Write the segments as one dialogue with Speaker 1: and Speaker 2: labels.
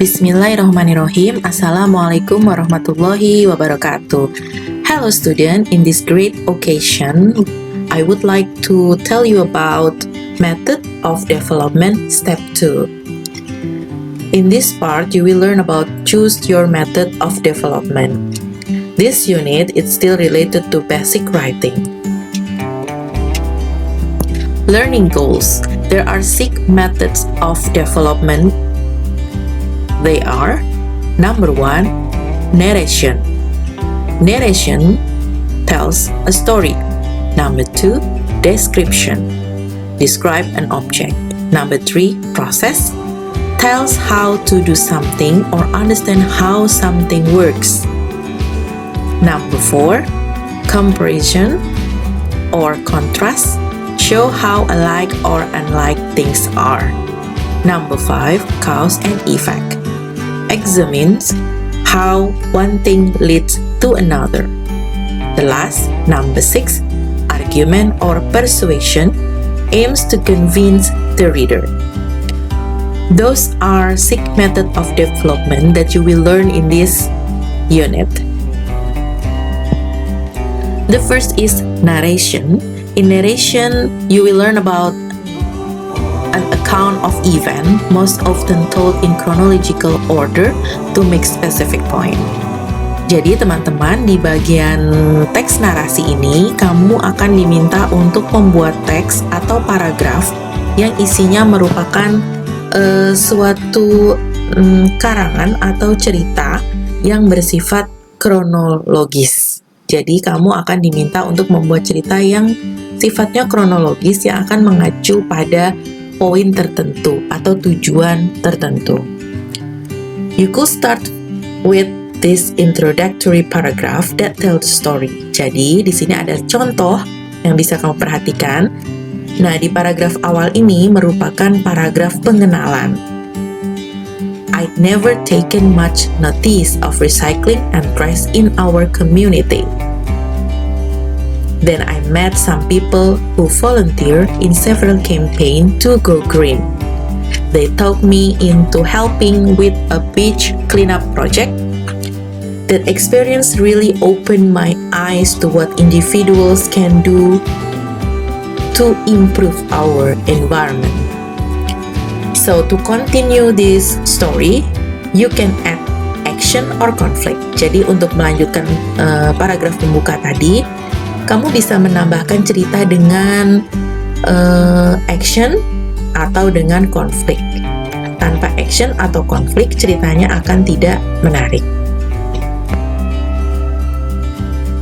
Speaker 1: Bismillahirrahmanirrahim. Assalamualaikum warahmatullahi wabarakatuh. Hello student, in this great occasion, I would like to tell you about method of development step 2. In this part, you will learn about choose your method of development. This unit is still related to basic writing. Learning goals. There are 6 methods of development. They are: number 1, narration. Narration tells a story. Number 2, description. Describe an object. Number 3, process. Tells how to do something or understand how something works. Number 4, comparison or contrast. Show how alike or unlike things are. Number 5, cause and effect. Examines how one thing leads to another. The last, number 6, argument or persuasion, aims to convince the reader. Those are 6 methods of development that you will learn in this unit. The first is narration. In narration, you will learn about an account of event, most often told in chronological order to make specific point. Jadi teman-teman, di bagian teks narasi ini, kamu akan diminta untuk membuat teks atau paragraf yang isinya merupakan suatu karangan atau cerita yang bersifat kronologis. Jadi kamu akan diminta untuk membuat cerita yang sifatnya kronologis yang akan mengacu pada poin tertentu atau tujuan tertentu. You could start with this introductory paragraph that tells the story. Jadi di sini ada contoh yang bisa kamu perhatikan. Nah, di paragraf awal ini merupakan paragraf pengenalan. I'd never taken much notice of recycling and trash in our community. Then I met some people who volunteered in several campaigns to go green. They talked me into helping with a beach cleanup project. That experience really opened my eyes to what individuals can do to improve our environment. So to continue this story, you can add action or conflict. Jadi untuk melanjutkan paragraf pembuka tadi, kamu bisa menambahkan cerita dengan action atau dengan konflik. Tanpa action atau konflik, ceritanya akan tidak menarik.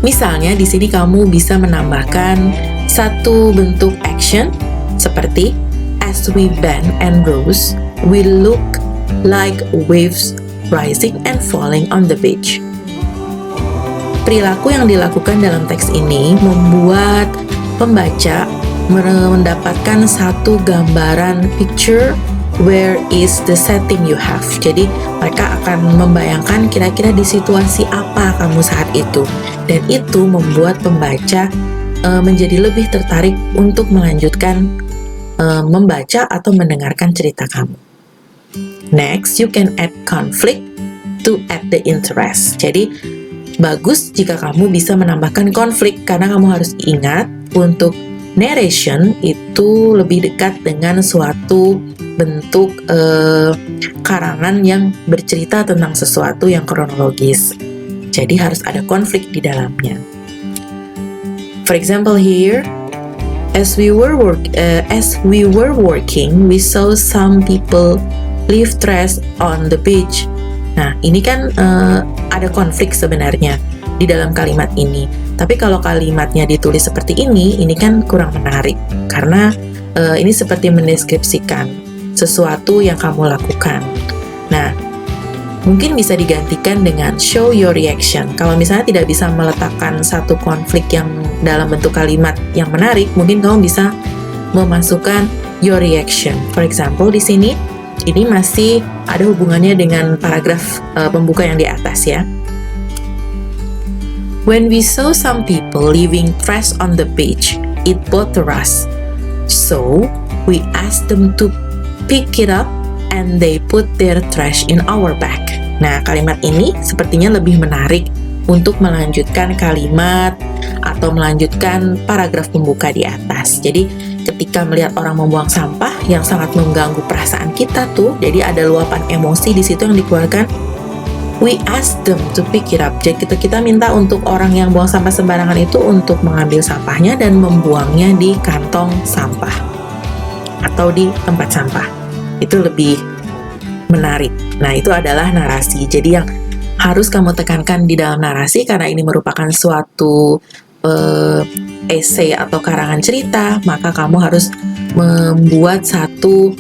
Speaker 1: Misalnya di sini kamu bisa menambahkan satu bentuk action seperti as we bend and rose, we look like waves rising and falling on the beach. Perilaku yang dilakukan dalam teks ini membuat pembaca mendapatkan satu gambaran picture where is the setting you have. Jadi mereka akan membayangkan kira-kira di situasi apa kamu saat itu. Dan itu membuat pembaca menjadi lebih tertarik untuk melanjutkan membaca atau mendengarkan cerita kamu. Next, you can add conflict to add the interest. Jadi bagus jika kamu bisa menambahkan konflik karena kamu harus ingat untuk narration itu lebih dekat dengan suatu bentuk karangan yang bercerita tentang sesuatu yang kronologis. Jadi harus ada konflik di dalamnya. For example here, as we were working, we saw some people leave trash on the beach. Nah, ini kan ada konflik sebenarnya di dalam kalimat ini. Tapi kalau kalimatnya ditulis seperti ini kan kurang menarik. Karena ini seperti mendeskripsikan sesuatu yang kamu lakukan. Nah, mungkin bisa digantikan dengan show your reaction. Kalau misalnya tidak bisa meletakkan satu konflik yang dalam bentuk kalimat yang menarik, mungkin kamu bisa memasukkan your reaction. For example, di sini ini masih ada hubungannya dengan paragraf pembuka yang di atas ya. When we saw some people leaving trash on the beach, it bothered us. So, we asked them to pick it up and they put their trash in our bag. Nah, kalimat ini sepertinya lebih menarik untuk melanjutkan kalimat atau melanjutkan paragraf pembuka di atas. Jadi, ketika melihat orang membuang sampah yang sangat mengganggu perasaan kita tuh, jadi ada luapan emosi di situ yang dikeluarkan. We ask them to pick it up. Jadi kita minta untuk orang yang buang sampah sembarangan itu untuk mengambil sampahnya dan membuangnya di kantong sampah atau di tempat sampah. Itu lebih menarik. Nah, itu adalah narasi. Jadi yang harus kamu tekankan di dalam narasi, karena ini merupakan suatu essay atau karangan cerita, maka kamu harus membuat satu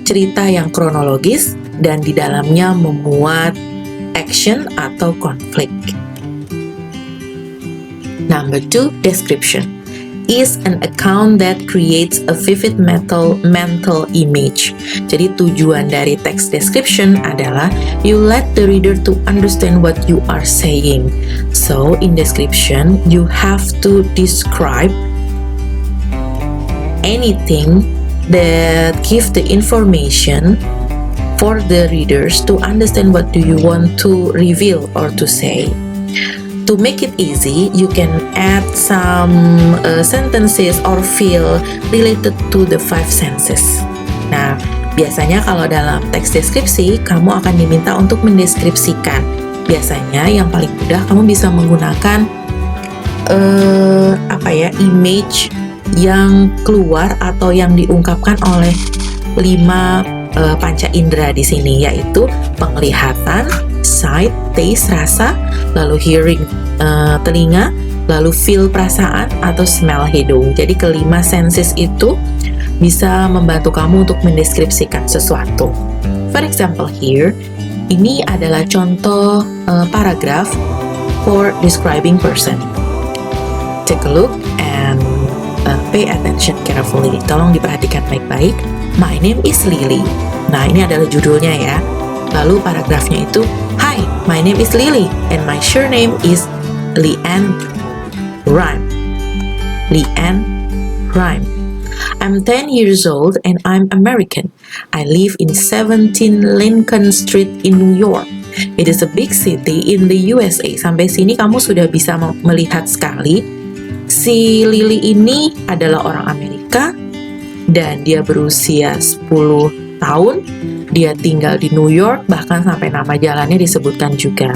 Speaker 1: cerita yang kronologis dan di dalamnya memuat action atau konflik. Number 2, description is an account that creates a vivid mental image. Jadi tujuan dari text description adalah you let the reader to understand what you are saying. So in description you have to describe anything that give the information for the readers to understand what do you want to reveal or to say. To make it easy, you can add some sentences or feel related to the 5 senses. Nah, biasanya kalau dalam teks deskripsi, kamu akan diminta untuk mendeskripsikan. Biasanya yang paling mudah kamu bisa menggunakan image yang keluar atau yang diungkapkan oleh 5 panca indera di sini, yaitu penglihatan, sight, taste, rasa, lalu hearing, telinga, lalu feel, perasaan, atau smell, hidung. Jadi kelima senses itu bisa membantu kamu untuk mendeskripsikan sesuatu. For example here, ini adalah contoh paragraf for describing person. Take a look and pay attention carefully. Tolong diperhatikan baik-baik. My name is Lily. Nah, ini adalah judulnya ya. Lalu paragrafnya itu, Hi, my name is Lily and my surname is Leanne Rhyme. Leanne Rhyme. I'm 10 years old and I'm American. I live in 17 Lincoln Street in New York. It is a big city in the USA. Sampai sini kamu sudah bisa melihat sekali si Lily ini adalah orang Amerika dan dia berusia 10 tahun. Dia tinggal di New York, bahkan sampai nama jalannya disebutkan juga.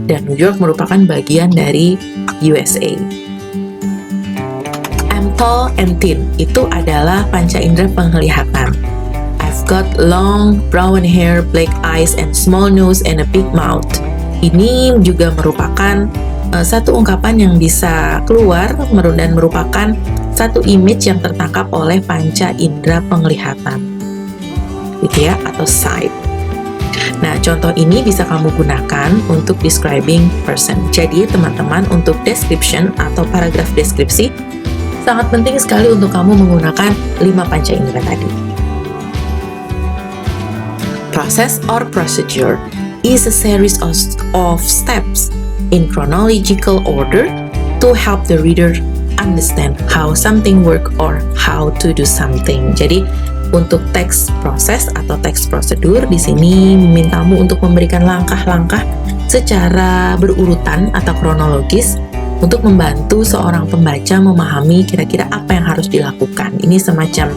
Speaker 1: Dan New York merupakan bagian dari USA. I'm tall and thin, itu adalah panca indera penglihatan. I've got long brown hair, black eyes, and small nose and a big mouth. Ini juga merupakan satu ungkapan yang bisa keluar dan merupakan satu image yang tertangkap oleh panca indera penglihatan, gitu ya, atau sight. Nah, contoh ini bisa kamu gunakan untuk describing person. Jadi, teman-teman, untuk description atau paragraf deskripsi sangat penting sekali untuk kamu menggunakan 5 panca indera tadi. Process or procedure is a series of steps in chronological order to help the reader understand how something work or how to do something. Jadi untuk teks proses atau teks prosedur di sini memintamu untuk memberikan langkah-langkah secara berurutan atau kronologis untuk membantu seorang pembaca memahami kira-kira apa yang harus dilakukan. Ini semacam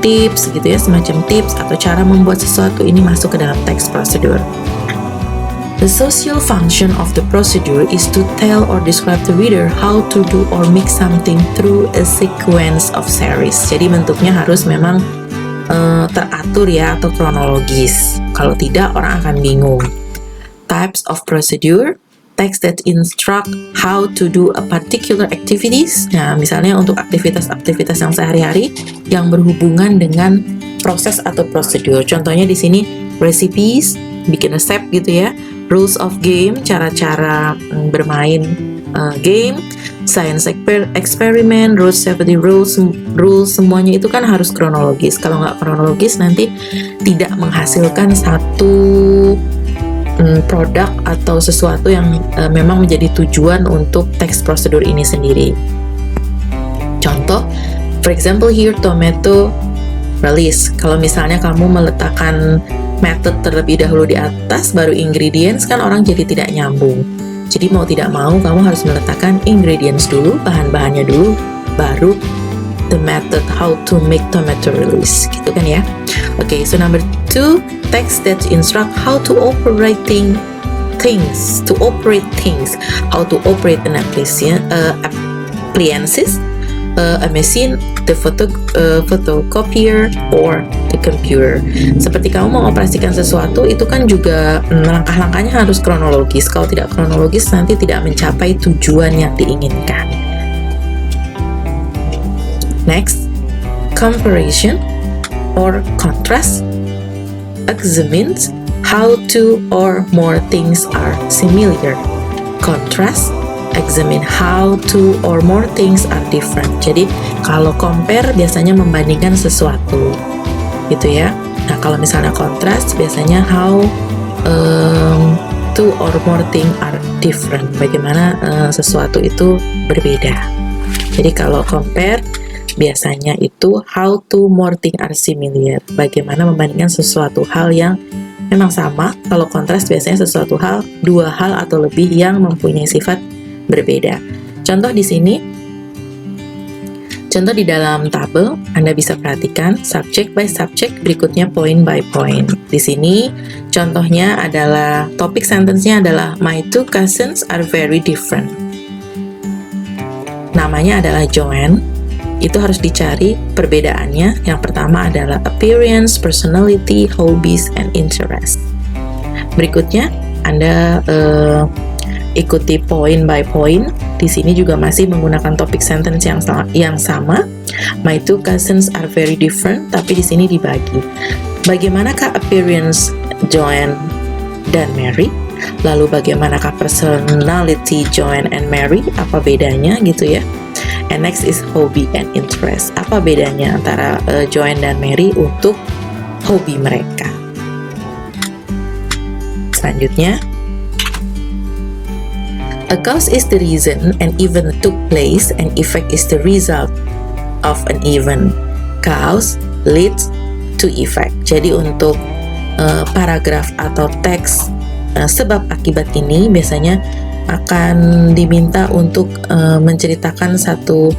Speaker 1: tips gitu ya, semacam tips atau cara membuat sesuatu ini masuk ke dalam teks prosedur. The social function of the procedure is to tell or describe the reader how to do or make something through a sequence of series. Jadi bentuknya harus memang teratur ya atau kronologis. Kalau tidak, orang akan bingung. Types of procedure, text that instruct how to do a particular activities. Nah, misalnya untuk aktivitas-aktivitas yang sehari-hari yang berhubungan dengan proses atau prosedur. Contohnya di sini recipes, bikin resep gitu ya. Rules of game, cara-cara bermain game. Science experiment, road safety rules, semuanya itu kan harus kronologis. Kalau nggak kronologis nanti tidak menghasilkan satu produk atau sesuatu yang memang menjadi tujuan untuk teks prosedur ini sendiri. Contoh, for example here, tomato release. Kalau misalnya kamu meletakkan method terlebih dahulu di atas, baru ingredients, kan orang jadi tidak nyambung. Jadi mau tidak mau kamu harus meletakkan ingredients dulu, bahan-bahannya dulu, baru the method how to make tomato release, gitu kan ya. Okay, so number 2, text that instruct how to operate things, how to operate an appliances, a machine, the photocopier, or the computer. Seperti kamu mengoperasikan sesuatu, itu kan juga langkah-langkahnya harus kronologis. Kalau tidak kronologis, nanti tidak mencapai tujuan yang diinginkan. Next, comparison or contrast examines how two or more things are similar. Contrast examine how two or more things are different. Jadi kalau compare biasanya membandingkan sesuatu, gitu ya. Nah kalau misalnya contrast biasanya how two or more things are different. Bagaimana sesuatu itu berbeda. Jadi kalau compare biasanya itu how two more things are similar. Bagaimana membandingkan sesuatu hal yang memang sama. Kalau kontras biasanya sesuatu hal, dua hal atau lebih yang mempunyai sifat berbeda. Contoh di sini, contoh di dalam tabel, Anda bisa perhatikan subject by subject, berikutnya point by point. Di sini contohnya adalah, topik sentence-nya adalah my two cousins are very different. Namanya adalah Joanne. Itu harus dicari perbedaannya. Yang pertama adalah appearance, personality, hobbies, and interest. Berikutnya Anda ikuti point by point. Di sini juga masih menggunakan topik sentence yang sama. My two cousins are very different, tapi di sini dibagi. Bagaimanakah appearance Joanne dan Mary? Lalu bagaimanakah personality Joanne and Mary? Apa bedanya gitu ya? And next is hobby and interest. Apa bedanya antara Joanne dan Mary untuk hobi mereka? Selanjutnya, a cause is the reason an event took place, and effect is the result of an event. Cause leads to effect. Jadi untuk paragraf atau teks sebab akibat ini biasanya akan diminta untuk menceritakan satu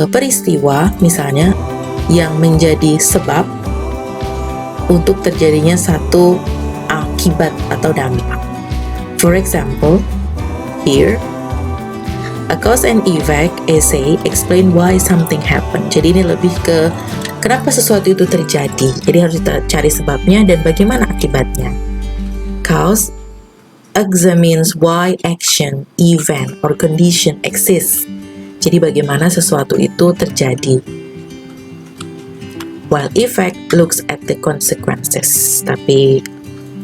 Speaker 1: peristiwa misalnya yang menjadi sebab untuk terjadinya satu akibat atau dampak. For example, here, a cause and effect essay explain why something happened. Jadi ini lebih ke kenapa sesuatu itu terjadi. Jadi harus kita cari sebabnya dan bagaimana akibatnya. Cause examines why action, event, or condition exists. Jadi bagaimana sesuatu itu terjadi. While effect looks at the consequences. Tapi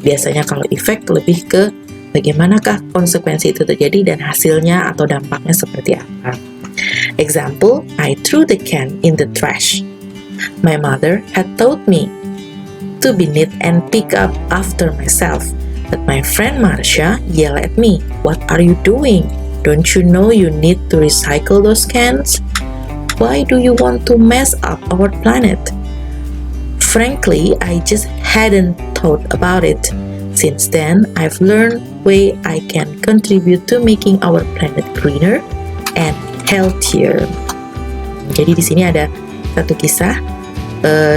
Speaker 1: biasanya kalau effect lebih ke bagaimanakah konsekuensi itu terjadi dan hasilnya atau dampaknya seperti apa. Example, I threw the can in the trash. My mother had taught me to be neat and pick up after myself. But my friend Marcia yelled at me, "What are you doing? Don't you know you need to recycle those cans? Why do you want to mess up our planet?" Frankly, I just hadn't thought about it. Since then, I've learned way I can contribute to making our planet greener and healthier. Jadi di sini ada satu kisah,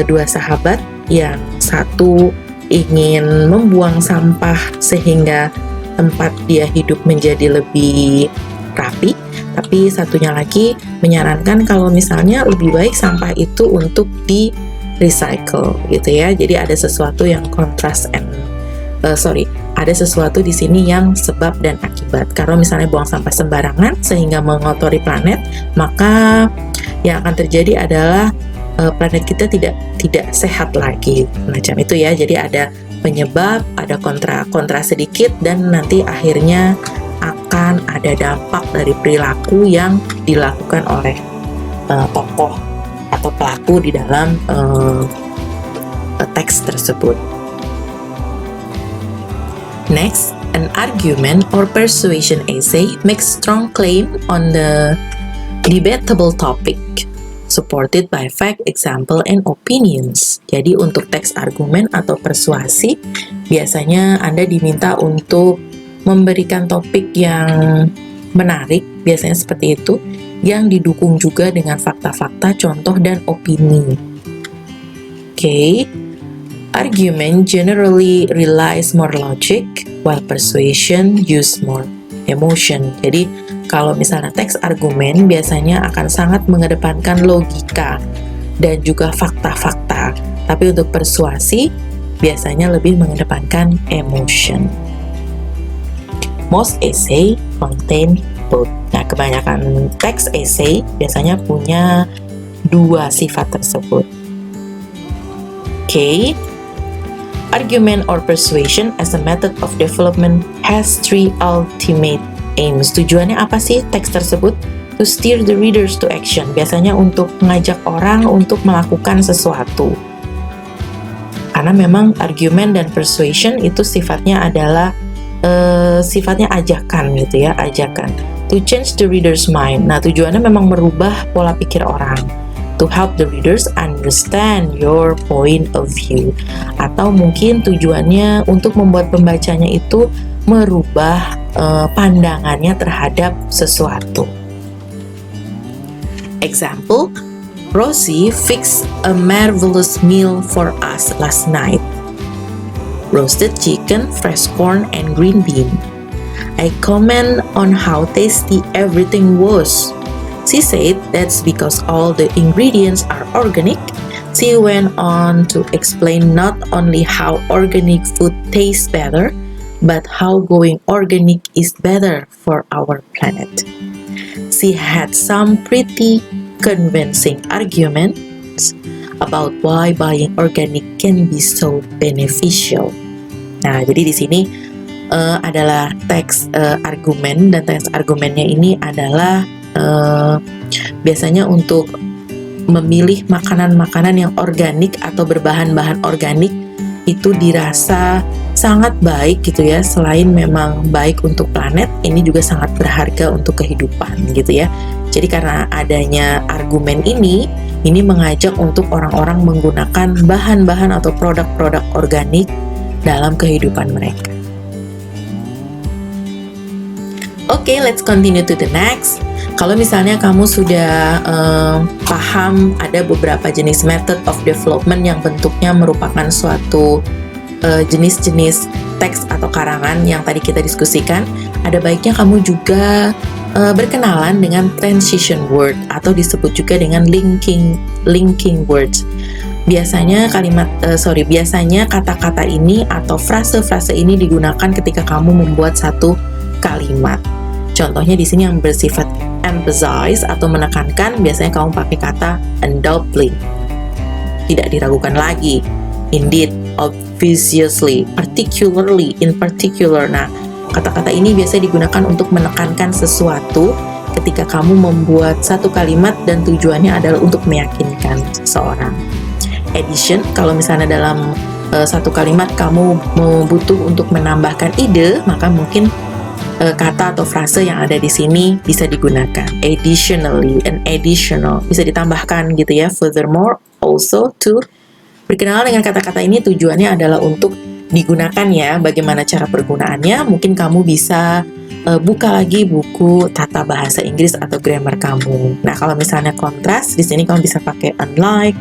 Speaker 1: dua sahabat yang satu ingin membuang sampah sehingga tempat dia hidup menjadi lebih rapi, tapi satunya lagi menyarankan kalau misalnya lebih baik sampah itu untuk di recycle gitu ya. Jadi ada sesuatu yang ada sesuatu di sini yang sebab dan akibat. Kalau misalnya buang sampah sembarangan sehingga mengotori planet, maka yang akan terjadi adalah planet kita tidak sehat lagi, macam itu ya. Jadi ada penyebab, ada kontra sedikit, dan nanti akhirnya akan ada dampak dari perilaku yang dilakukan oleh tokoh atau pelaku di dalam teks tersebut. Next, an argument or persuasion essay makes strong claim on the debatable topic. supported by fact, example, and opinions. Jadi untuk teks argumen atau persuasi, biasanya Anda diminta untuk memberikan topik yang menarik, biasanya seperti itu, yang didukung juga dengan fakta-fakta, contoh, dan opini. Okay. Argument generally relies more logic, while persuasion use more emotion. Jadi, kalau misalnya teks argumen biasanya akan sangat mengedepankan logika dan juga fakta-fakta. Tapi untuk persuasi, biasanya lebih mengedepankan emotion. Most essay contain both. Nah, kebanyakan teks essay biasanya punya dua sifat tersebut. Okay. Argument or persuasion as a method of development has three ultimate aims. Tujuannya apa sih teks tersebut? To steer the readers to action. Biasanya untuk mengajak orang untuk melakukan sesuatu. Karena memang argument dan persuasion itu sifatnya adalah sifatnya ajakan gitu ya, ajakan. To change the reader's mind. Nah, tujuannya memang merubah pola pikir orang. To help the readers understand your point of view. Atau mungkin tujuannya untuk membuat pembacanya itu merubah pandangannya terhadap sesuatu. Example, Rosie fixed a marvelous meal for us last night. Roasted chicken, fresh corn, and green bean. I comment on how tasty everything was. She said that's because all the ingredients are organic. She went on to explain not only how organic food tastes better, but how going organic is better for our planet. She had some pretty convincing arguments about why buying organic can be so beneficial. Nah, jadi di sini adalah teks argumen, dan teks argumennya ini adalah biasanya untuk memilih makanan-makanan yang organik atau berbahan-bahan organik itu dirasa sangat baik gitu ya. Selain memang baik untuk planet, ini juga sangat berharga untuk kehidupan gitu ya. Jadi karena adanya argumen ini mengajak untuk orang-orang menggunakan bahan-bahan atau produk-produk organik dalam kehidupan mereka. Okay, let's continue to the next. Kalau misalnya kamu sudah paham ada beberapa jenis method of development yang bentuknya merupakan suatu jenis-jenis teks atau karangan yang tadi kita diskusikan, ada baiknya kamu juga berkenalan dengan transition word atau disebut juga dengan linking words. Biasanya biasanya kata-kata ini atau frase-frase ini digunakan ketika kamu membuat satu kalimat. Contohnya di sini yang bersifat emphasize atau menekankan, biasanya kamu pakai kata undoubtedly. Tidak diragukan lagi. Indeed, obviously, particularly, in particular. Nah, kata-kata ini biasanya digunakan untuk menekankan sesuatu ketika kamu membuat satu kalimat dan tujuannya adalah untuk meyakinkan seseorang. Addition, kalau misalnya dalam satu kalimat kamu butuh untuk menambahkan ide, maka mungkin kata atau frase yang ada di sini bisa digunakan. Additionally, and additional bisa ditambahkan gitu ya. Furthermore, also to. Berkenalan dengan kata-kata ini tujuannya adalah untuk digunakan ya. Bagaimana cara pergunaannya? Mungkin kamu bisa buka lagi buku tata bahasa Inggris atau grammar kamu. Nah, kalau misalnya kontras, di sini kamu bisa pakai unlike,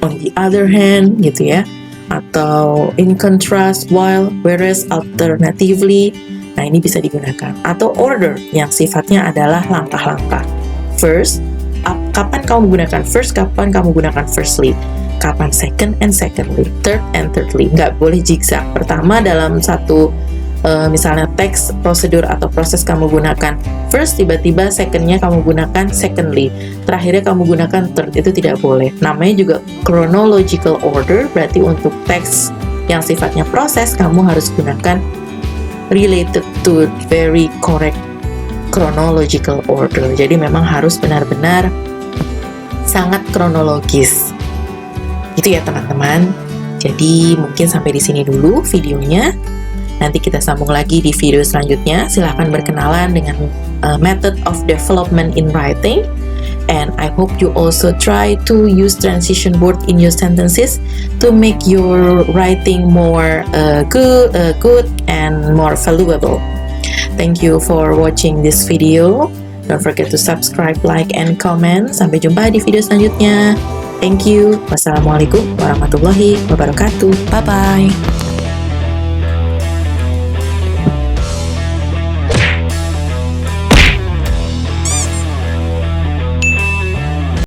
Speaker 1: on the other hand gitu ya. Atau in contrast, while, whereas, alternatively. Nah, ini bisa digunakan. Atau order yang sifatnya adalah langkah-langkah. First, kapan kamu menggunakan first, kapan kamu gunakan firstly. Kapan second and secondly. Third and thirdly. Nggak boleh zigzag. Pertama dalam satu misalnya teks, prosedur atau proses kamu gunakan first, tiba-tiba secondnya kamu gunakan secondly. Terakhirnya kamu gunakan third. Itu tidak boleh. Namanya juga chronological order. Berarti untuk teks yang sifatnya proses, kamu harus gunakan related to very correct chronological order. Jadi memang harus benar-benar sangat kronologis. Itu ya teman-teman. Jadi mungkin sampai di sini dulu videonya. Nanti kita sambung lagi di video selanjutnya. Silahkan berkenalan dengan method of development in writing. And I hope you also try to use transition word in your sentences to make your writing more good and more valuable. Thank you for watching this video. Don't forget to subscribe, like, and comment. Sampai jumpa di video selanjutnya. Thank you. Wassalamualaikum warahmatullahi wabarakatuh. Bye-bye.